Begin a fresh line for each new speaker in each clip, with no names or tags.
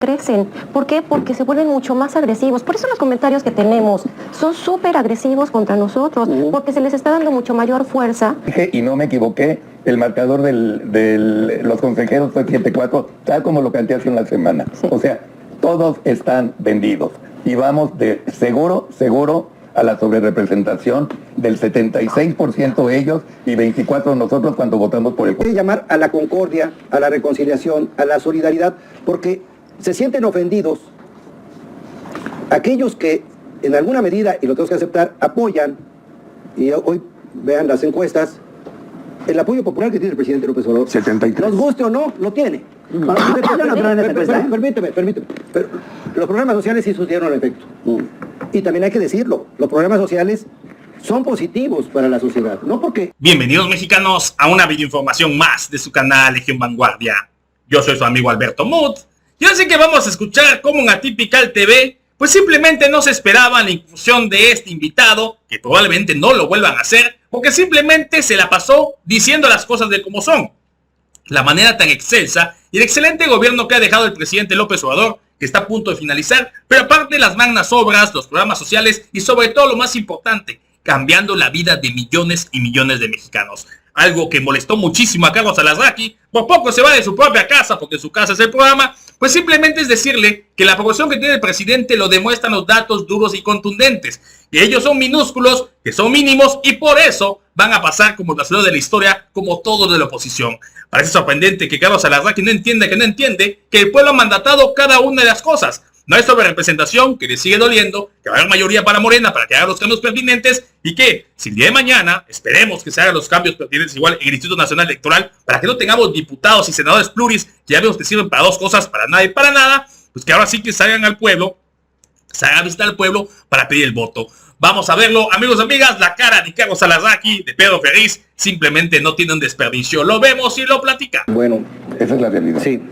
crecen. ¿Por qué? Porque se vuelven mucho más agresivos. Por eso los comentarios que tenemos son súper agresivos contra nosotros, porque se les está dando mucho mayor fuerza.
Y no me equivoqué, el marcador de los consejeros fue 7-4, tal como lo planteé hace una semana. Sí. O sea, todos están vendidos. Y vamos de seguro a la sobrerepresentación del 76% ellos y 24% nosotros cuando votamos por el...
Quiere llamar a la concordia, a la reconciliación, a la solidaridad, porque se sienten ofendidos aquellos que en alguna medida, y lo tenemos que aceptar, apoyan, y hoy vean las encuestas, el apoyo popular que tiene el presidente López Obrador.
73.
Nos guste o no, lo tiene. Permíteme. Pero los programas sociales sí surtieron el efecto. Y también hay que decirlo, los programas sociales son positivos para la sociedad, no porque...
Bienvenidos mexicanos a una videoinformación más de su canal Legión Vanguardia. Yo soy su amigo Alberto Muth, y así que vamos a escuchar cómo en Atypical TV, pues simplemente no se esperaba la inclusión de este invitado, que probablemente no lo vuelvan a hacer, porque simplemente se la pasó diciendo las cosas de como son. La manera tan excelsa y el excelente gobierno que ha dejado el presidente López Obrador, que está a punto de finalizar, pero aparte las magnas obras, los programas sociales y sobre todo lo más importante, cambiando la vida de millones y millones de mexicanos. Algo que molestó muchísimo a Carlos Alarraqui, por poco se va de su propia casa, porque su casa es el programa, pues simplemente es decirle que la aprobación que tiene el presidente lo demuestran los datos duros y contundentes, que ellos son minúsculos, que son mínimos y por eso van a pasar como trasero de la historia, como todos de la oposición. Parece sorprendente que Carlos Alarraqui no entiende que el pueblo ha mandatado cada una de las cosas. No hay sobre representación, que le sigue doliendo, que va a haber mayoría para Morena para que haga los cambios pertinentes y que, si el día de mañana, esperemos que se hagan los cambios pertinentes igual en el Instituto Nacional Electoral, para que no tengamos diputados y senadores pluris, que ya vemos que sirven para dos cosas, para nada y para nada, pues que ahora sí que salgan al pueblo, se hagan visitar al pueblo para pedir el voto. Vamos a verlo, amigos y amigas, la cara de Carlos Alarraqui, de Pedro Ferriz, simplemente no tiene un desperdicio. Lo vemos y lo platica.
Bueno,
esa es la realidad.
Sí,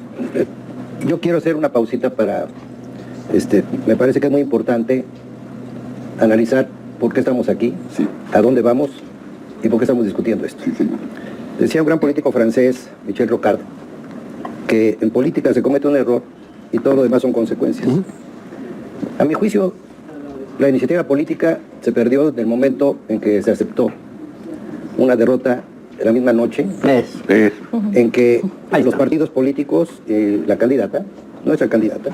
yo quiero hacer una pausita para... me parece que es muy importante analizar por qué estamos aquí,
sí,
a dónde vamos y por qué estamos discutiendo esto.
Sí, señor.
Decía un gran político francés, Michel Rocard, que en política se comete un error y todo lo demás son consecuencias. A mi juicio, la iniciativa política se perdió desde el momento en que se aceptó una derrota en la misma noche, en que los partidos políticos, la candidata, nuestra candidata,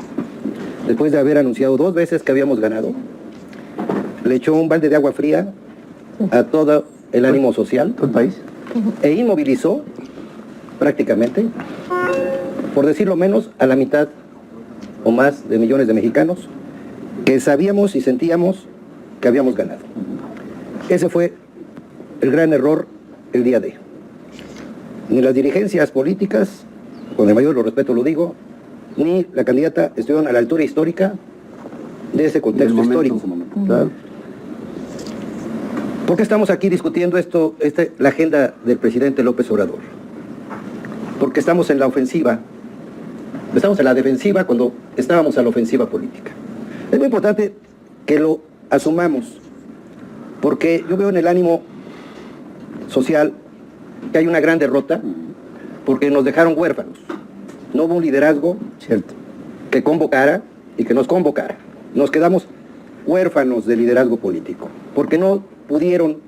después de haber anunciado 2 veces que habíamos ganado, le echó un balde de agua fría a todo el ánimo social del país e inmovilizó prácticamente, por decirlo menos, a la mitad o más de millones de mexicanos que sabíamos y sentíamos que habíamos ganado. Ese fue el gran error el día de. Ni las dirigencias políticas, con el mayor respeto lo digo, ni la candidata estuvieron a la altura histórica de ese contexto histórico. ¿Claro? ¿Por qué estamos aquí discutiendo esto, la agenda del presidente López Obrador? Porque estamos en la ofensiva, estamos en la defensiva cuando estábamos a la ofensiva política. Es muy importante que lo asumamos, porque yo veo en el ánimo social que hay una gran derrota, porque nos dejaron huérfanos. No hubo un liderazgo, cierto, que convocara y que nos convocara. Nos quedamos huérfanos de liderazgo político, porque no pudieron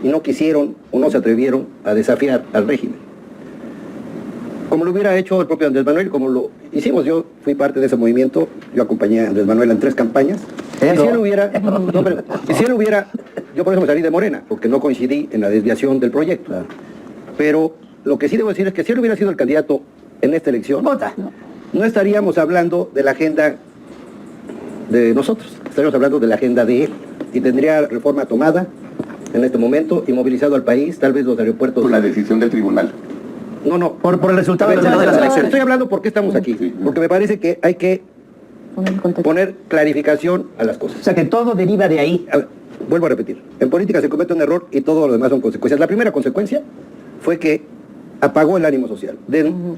y no quisieron o no se atrevieron a desafiar al régimen. Como lo hubiera hecho el propio Andrés Manuel, como lo hicimos, yo fui parte de ese movimiento, yo acompañé a Andrés Manuel en 3 campañas. Y si él hubiera, yo por eso me salí de Morena, porque no coincidí en la desviación del proyecto. Pero lo que sí debo decir es que si él hubiera sido el candidato en esta elección, no estaríamos hablando de la agenda de nosotros, estaríamos hablando de la agenda de él, y tendría reforma tomada en este momento y movilizado al país, tal vez los aeropuertos...
Por la decisión del tribunal.
No,
por el resultado de las elecciones.
Estoy hablando por qué estamos aquí, porque me parece que hay que poner clarificación a las cosas.
O sea, que todo deriva de ahí.
A ver, vuelvo a repetir, en política se comete un error y todo lo demás son consecuencias. La primera consecuencia fue que apagó el ánimo social,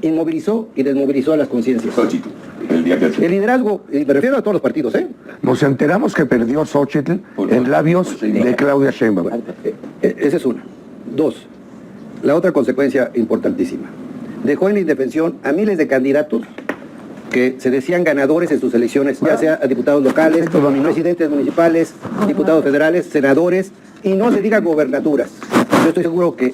inmovilizó y desmovilizó a las conciencias.
Xochitl, el día que...
El liderazgo, y me refiero a todos los partidos,
Nos enteramos que perdió Xochitl en labios de Claudia Sheinbaum.
Esa es una. 2, la otra consecuencia importantísima. Dejó en indefensión a miles de candidatos que se decían ganadores en sus elecciones, ya sea a diputados locales, presidentes municipales, diputados federales, senadores, y no se diga gobernaturas. Yo estoy seguro que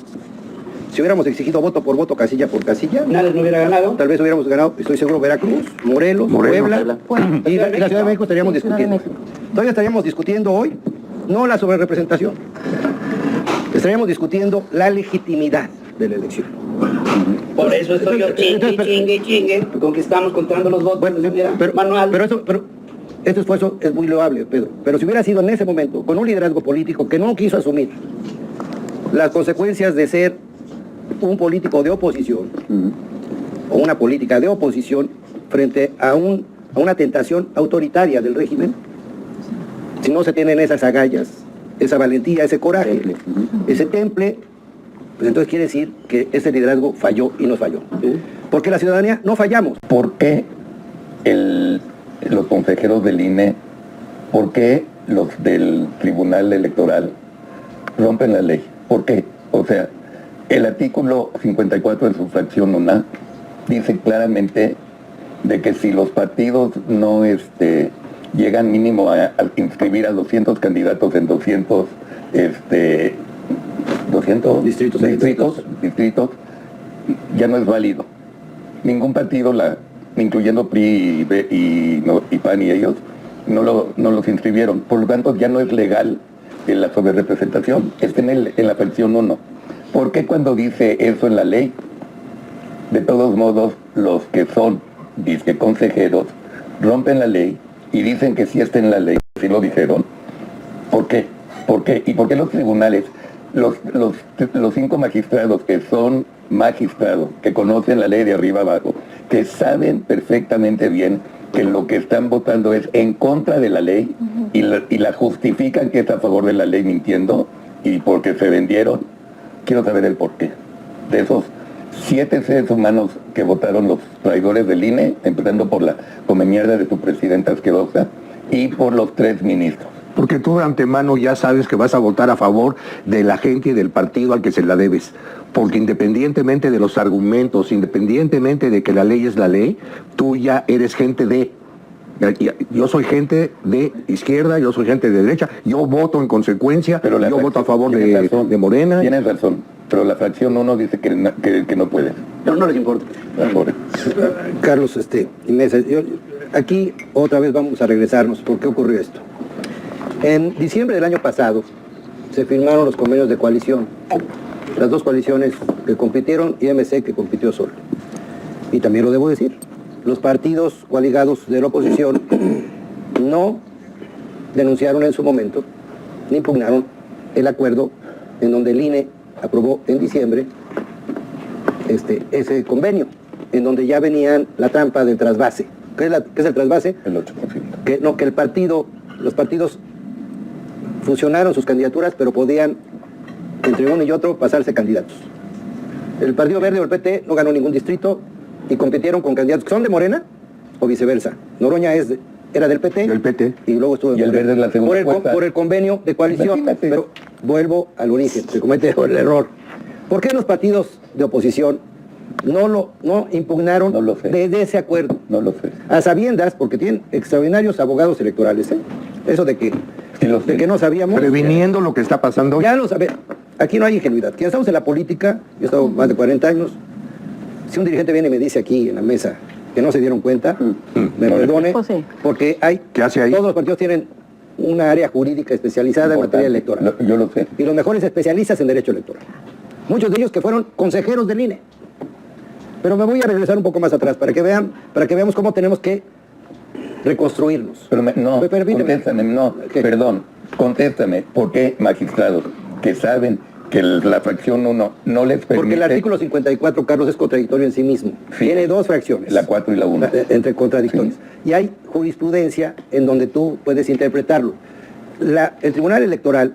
si hubiéramos exigido voto por voto, casilla por casilla,
Nadie no hubiera ganado.
tal vez hubiéramos ganado, estoy seguro, Veracruz, Morelos, Puebla, y la Ciudad de México estaríamos discutiendo. Todavía estaríamos discutiendo hoy, no la sobrerepresentación, estaríamos discutiendo la legitimidad de la elección.
Por eso estoy yo chingue, con que estamos contando los votos.
Bueno,
manual.
pero este esfuerzo es muy loable, Pedro. Pero si hubiera sido en ese momento, con un liderazgo político que no quiso asumir las consecuencias de ser un político de oposición, o una política de oposición frente a una tentación autoritaria del régimen, si no se tienen esas agallas, esa valentía, ese coraje, ese temple, pues entonces quiere decir que ese liderazgo falló y nos falló. Porque la ciudadanía no fallamos.
¿Por qué los consejeros del INE, por qué los del Tribunal Electoral rompen la ley? ¿Por qué? O sea, el artículo 54 de su fracción 1 dice claramente de que si los partidos no llegan mínimo a inscribir a 200 candidatos en 200 distritos, ya no es válido. Ningún partido, incluyendo PRI y PAN y ellos, no los inscribieron. Por lo tanto, ya no es legal la sobrerepresentación. Está en la fracción 1. ¿Por qué cuando dice eso en la ley, de todos modos, los que son disque consejeros rompen la ley y dicen que sí está en la ley, sí lo dijeron? ¿Por qué? ¿Por qué? ¿Y por qué los tribunales, los 5 magistrados que son magistrados, que conocen la ley de arriba abajo, que saben perfectamente bien que lo que están votando es en contra de la ley y la justifican que es a favor de la ley mintiendo y porque se vendieron? Quiero saber el porqué de esos 7 seres humanos que votaron los traidores del INE, empezando por la mierda de su presidenta asquerosa y por los 3 ministros.
Porque tú de antemano ya sabes que vas a votar a favor de la gente y del partido al que se la debes. Porque independientemente de los argumentos, independientemente de que la ley es la ley, tú ya eres gente de... Yo soy gente de izquierda, yo soy gente de derecha, yo voto en consecuencia, pero yo voto a favor de Morena.
Tienes razón, pero la fracción 1 dice que no puede.
Pero no les importa. Carlos, Inés, aquí otra vez vamos a regresarnos. ¿Por qué ocurrió esto? En diciembre del año pasado se firmaron los convenios de coalición. Las 2 coaliciones que compitieron y MC que compitió solo. Y también lo debo decir, los partidos coaligados de la oposición no denunciaron en su momento, ni impugnaron el acuerdo en donde el INE aprobó en diciembre ese convenio, en donde ya venían la trampa del trasvase. ¿Qué es el trasvase?
El 8%.
Que los partidos fusionaron sus candidaturas, pero podían, entre uno y otro, pasarse candidatos. El Partido Verde o el PT no ganó ningún distrito y compitieron con candidatos que son de Morena o viceversa. Noroña era del PT.
Del PT.
Y luego estuvo
Y el Verde es la segunda
por el convenio de coalición.
Imagínate.
Pero vuelvo al origen, se comete el error. ¿Por qué los partidos de oposición no impugnaron
No lo sé.
desde ese acuerdo?
No lo sé.
A sabiendas, porque tienen extraordinarios abogados electorales, ¿eh? Eso de que no sabíamos.
Previniendo lo que está pasando hoy.
Ya lo sabemos. Aquí no hay ingenuidad. Quienes estamos en la política, yo he estado más de 40 años, si un dirigente viene y me dice aquí en la mesa que no se dieron cuenta, me perdone,
Pues sí.
porque
¿Qué hace ahí?
todos los partidos tienen una área jurídica especializada en materia electoral.
Yo lo sé.
Y los mejores especialistas en derecho electoral. Muchos de ellos que fueron consejeros del INE. Pero me voy a regresar un poco más atrás para que veamos cómo tenemos que reconstruirnos.
Pero
Permíteme.
Contéstame, contéstame, ¿por qué magistrados que saben que la fracción 1 no les permite?
Porque el artículo 54, Carlos, es contradictorio en sí mismo.
Sí.
Tiene 2 fracciones.
La 4 y la 1.
Entre contradictorios.
Sí.
Y hay jurisprudencia en donde tú puedes interpretarlo. El Tribunal Electoral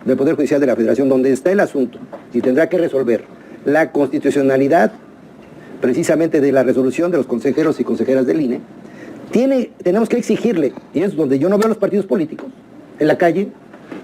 del Poder Judicial de la Federación, donde está el asunto y tendrá que resolver la constitucionalidad precisamente de la resolución de los consejeros y consejeras del INE, tenemos que exigirle, y es donde yo no veo a los partidos políticos en la calle,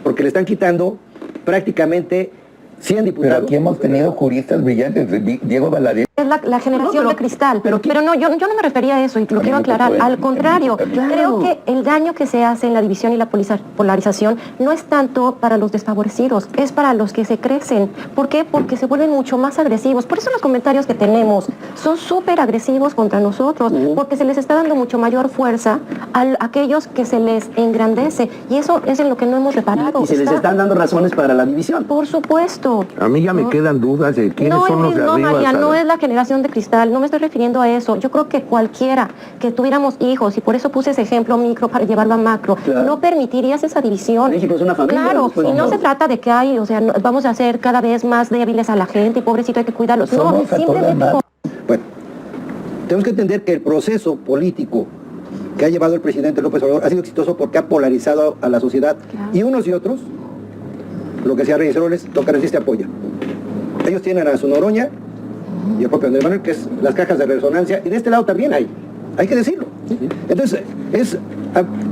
porque le están quitando prácticamente 100 diputados.
Pero aquí hemos tenido juristas brillantes. Diego Valadez
es la generación de cristal. Pero no, yo no me refería a eso y lo quiero aclarar. Al contrario, creo que el daño que se hace en la división y la polarización no es tanto para los desfavorecidos, es para los que se crecen. ¿Por qué? Porque se vuelven mucho más agresivos. Por eso los comentarios que tenemos son súper agresivos contra nosotros, porque se les está dando mucho mayor fuerza a aquellos que se les engrandece. Y eso es en lo que no hemos reparado.
Y se les están dando razones para la división.
Por supuesto.
A mí ya me quedan dudas de quiénes son los de arriba.
María,
Sara.
no es la generación de cristal, no me estoy refiriendo a eso. Yo creo que cualquiera que tuviéramos hijos, y por eso puse ese ejemplo micro para llevarlo a macro, no permitirías esa división.
México es una familia.
Claro, y no se trata de que vamos a hacer cada vez más débiles a la gente y pobrecito hay que cuidarlos. No, simplemente...
Bueno, tenemos que entender que el proceso político que ha llevado el presidente López Obrador ha sido exitoso porque ha polarizado a la sociedad. Claro. Y unos y otros, lo que sea Reyes lo que resiste apoya. Ellos tienen a su Noroña y el propio Andrés Manuel, que es las cajas de resonancia, y de este lado también hay que decirlo. Entonces,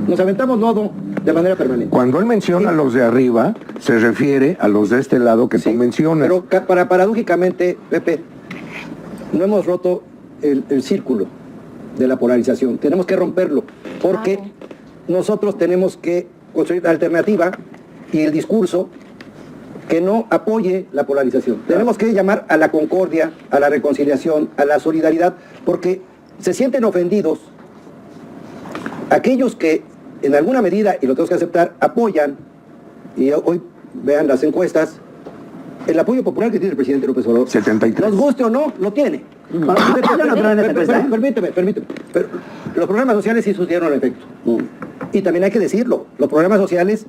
nos aventamos lodo de manera permanente.
Cuando él menciona a los de arriba, se refiere a los de este lado que tú mencionas.
Pero paradójicamente, Pepe, no hemos roto el círculo de la polarización. Tenemos que romperlo, porque nosotros tenemos que construir la alternativa y el discurso que no apoye la polarización. Tenemos que llamar a la concordia, a la reconciliación, a la solidaridad, porque se sienten ofendidos aquellos que en alguna medida, y lo tenemos que aceptar, apoyan, y hoy vean las encuestas, el apoyo popular que tiene el presidente López Obrador.
73.
Nos guste o no, lo tiene. Permíteme. Pero los programas sociales sí surtieron el efecto. Y también hay que decirlo, los programas sociales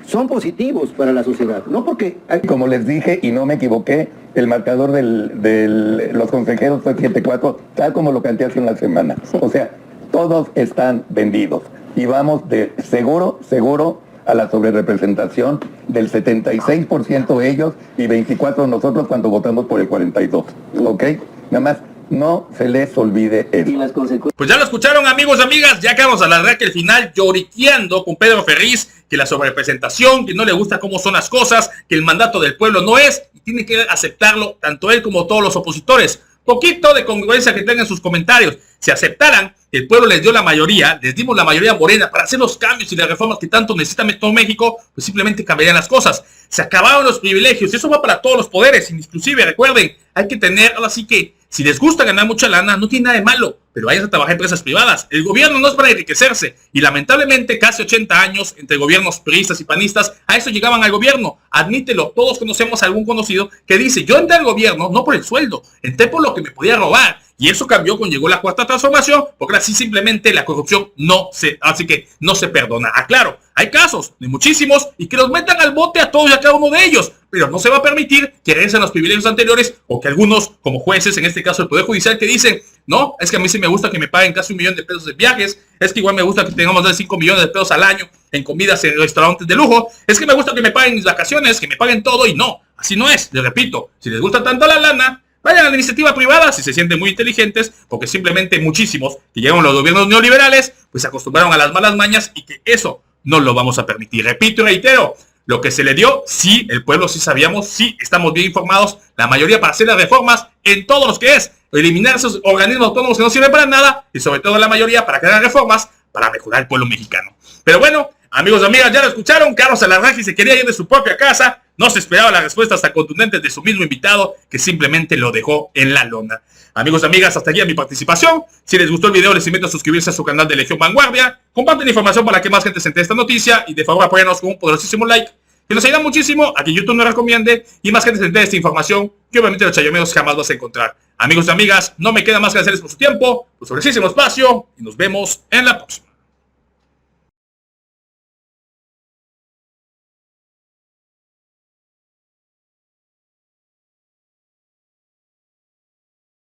son positivos para la sociedad, no porque...
Como les dije, y no me equivoqué, el marcador de los consejeros fue 7-4, tal como lo canté hace una semana. Sí. O sea, todos están vendidos. Y vamos de seguro a la sobrerepresentación del 76% ellos y 24% nosotros cuando votamos por el 42%. ¿Ok? Nada más, no se les olvide eso.
Y las consecuencias.
Pues ya lo escucharon, amigos, amigas, ya quedamos a la verdad que el final lloriqueando con Pedro Ferriz, que la sobrerepresentación, que no le gusta cómo son las cosas, que el mandato del pueblo no es, y tiene que aceptarlo tanto él como todos los opositores. Poquito de congruencia que tengan en sus comentarios. Si aceptaran que el pueblo les dio la mayoría, les dimos la mayoría morena para hacer los cambios y las reformas que tanto necesita todo México, pues simplemente cambiarían las cosas. Se acabaron los privilegios, y eso va para todos los poderes, inclusive, recuerden, hay que tener, ahora sí que, si les gusta ganar mucha lana, no tiene nada de malo, pero vayan a trabajar en empresas privadas. El gobierno no es para enriquecerse, y lamentablemente casi 80 años entre gobiernos priistas y panistas, a eso llegaban al gobierno. Admítelo, todos conocemos a algún conocido que dice, yo entré al gobierno no por el sueldo, entré por lo que me podía robar. Y eso cambió cuando llegó la cuarta transformación, porque así simplemente la corrupción no se perdona. Aclaro, hay casos de muchísimos y que los metan al bote a todos y a cada uno de ellos, pero no se va a permitir que regresen los privilegios anteriores o que algunos, como jueces, en este caso el Poder Judicial, que dicen, no, es que a mí sí me gusta que me paguen casi 1 millón de pesos de viajes, es que igual me gusta que tengamos de 5 millones de pesos al año en comidas en restaurantes de lujo, es que me gusta que me paguen mis vacaciones, que me paguen todo, y no, así no es. Les repito, si les gusta tanto la lana, vayan a la iniciativa privada si se sienten muy inteligentes, porque simplemente muchísimos que llegaron los gobiernos neoliberales, pues se acostumbraron a las malas mañas y que eso no lo vamos a permitir. Repito y reitero, lo que se le dio, sí, el pueblo sí sabíamos, sí, estamos bien informados, la mayoría para hacer las reformas en todos los que es, eliminar esos organismos autónomos que no sirven para nada, y sobre todo la mayoría para crear reformas para mejorar el pueblo mexicano. Pero bueno, amigos y amigas, ya lo escucharon, Carlos Alarraqui se quería ir de su propia casa, no se esperaba las respuestas tan contundentes de su mismo invitado, que simplemente lo dejó en la lona. Amigos y amigas, hasta aquí mi participación. Si les gustó el video, les invito a suscribirse a su canal de Legión Vanguardia. Comparten la información para que más gente se entere de esta noticia y de favor apóyanos con un poderosísimo like, que nos ayuda muchísimo a que YouTube nos recomiende y más gente se entere de esta información que obviamente los chayomeros jamás vas a encontrar. Amigos y amigas, no me queda más que agradecerles por su tiempo, por su preciosísimo espacio y nos vemos en la próxima.